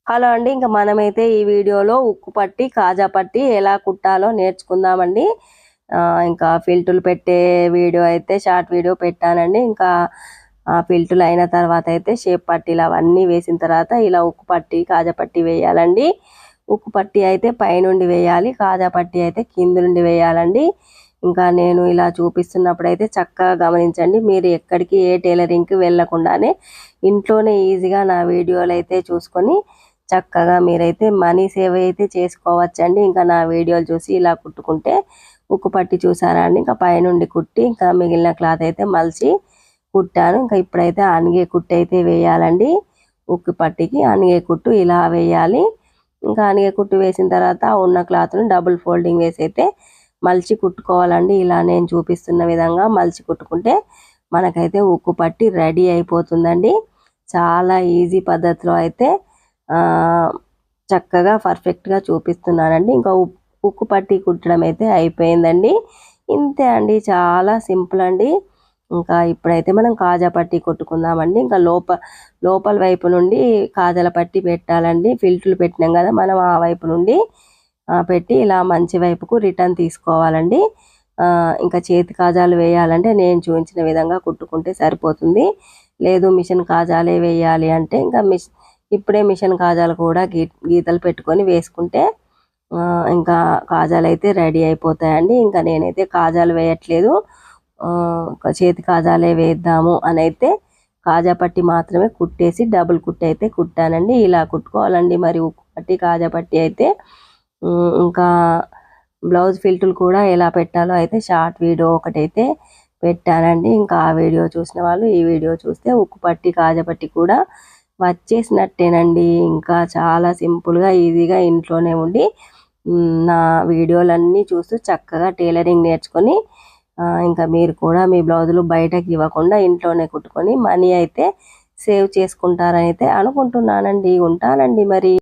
Hello అండి, ఇంకా మనమైతే ఈ వీడియోలో ఉక్కు పట్టి కాజా పట్టి ఎలా కుట్టాలో నేర్చుకుందామండి. ఇంకా ఫిల్టులు పెట్టే వీడియో అయితే షార్ట్ వీడియో పెట్టానండి. ఇంకా ఫిల్టులు అయిన తర్వాత అయితే షేప్ పట్టీలు అవన్నీ వేసిన తర్వాత ఇలా ఉక్కు పట్టి కాజా పట్టి వేయాలండి. ఉక్కు పట్టి అయితే పైనుండి వేయాలి, కాజా పట్టి అయితే కింద నుండి వేయాలండి. ఇంకా నేను ఇలా చూపిస్తున్నప్పుడు అయితే చక్కగా గమనించండి. మీరు ఎక్కడికి ఏ టైలరింగ్కి వెళ్ళకుండానే ఇంట్లోనే ఈజీగా నా వీడియోలు అయితే చూసుకొని చక్కగా మీరైతే మనీ సేవ్ అయితే చేసుకోవచ్చండి. ఇంకా నా వీడియోలు చూసి ఇలా కుట్టుకుంటే ఉక్కు పట్టి చూసారా అండి, ఇంకా పైనుండి కుట్టి ఇంకా మిగిలిన క్లాత్ అయితే మలిచి కుట్టాను. ఇంకా ఇప్పుడైతే అనిగే కుట్టు అయితే వేయాలండి. ఉక్కు పట్టికి అనిగే కుట్టు ఇలా వేయాలి. ఇంకా అనిగే కుట్టు వేసిన తర్వాత ఉన్న క్లాత్ను డబుల్ ఫోల్డింగ్ వేసి అయితే మలిచి కుట్టుకోవాలండి. ఇలా నేను చూపిస్తున్న విధంగా మలిచి కుట్టుకుంటే మనకైతే ఉక్కు పట్టి రెడీ అయిపోతుందండి. చాలా ఈజీ పద్ధతిలో అయితే చక్కగా పర్ఫెక్ట్గా చూపిస్తున్నానండి. ఇంకా ఉక్కు పట్టి కుట్టడం అయితే అయిపోయిందండి. ఇంతే అండి, చాలా సింపుల్ అండి. ఇంకా ఇప్పుడైతే మనం కాజా పట్టి కొట్టుకుందామండి. ఇంకా లోపల వైపు నుండి కాజాల పట్టి పెట్టాలండి. ఫిల్టులు పెట్టినాం కదా మనం, ఆ వైపు నుండి పెట్టి ఇలా మంచి వైపుకు రిటర్న్ తీసుకోవాలండి. ఇంకా చేతి కాజాలు వేయాలంటే నేను చూపించిన విధంగా కుట్టుకుంటే సరిపోతుంది. లేదు మిషన్ కాజాలే వేయాలి అంటే ఇంకా ఇప్పుడే మిషన్ కాజాలు కూడా గీతలు పెట్టుకొని వేసుకుంటే ఇంకా కాజాలు అయితే రెడీ అయిపోతాయండి. ఇంకా నేనైతే కాజాలు వేయట్లేదు, చేతి కాజాలే వేద్దాము అని అయితే కాజా పట్టి మాత్రమే కుట్టేసి డబుల్ కుట్టి అయితే కుట్టానండి. ఇలా కుట్టుకోవాలండి మరి ఉక్కు పట్టి కాజా పట్టి అయితే. ఇంకా బ్లౌజ్ ఫిల్టులు కూడా ఎలా పెట్టాలో అయితే షార్ట్ వీడియో ఒకటైతే పెట్టానండి. ఇంకా ఆ వీడియో చూసిన వాళ్ళు ఈ వీడియో చూస్తే ఉక్కు పట్టి కాజా పట్టి కూడా వచ్చేసినట్టేనండి. ఇంకా చాలా సింపుల్గా ఈజీగా ఇంట్లోనే ఉండి నా వీడియోలన్నీ చూస్తూ చక్కగా టైలరింగ్ నేర్చుకొని ఇంకా మీరు కూడా మీ బ్లౌజులు బయటకి ఇవ్వకుండా ఇంట్లోనే కుట్టుకొని మనీ అయితే సేవ్ చేసుకుంటారని అయితే అనుకుంటున్నానండి. ఉంటానండి మరి.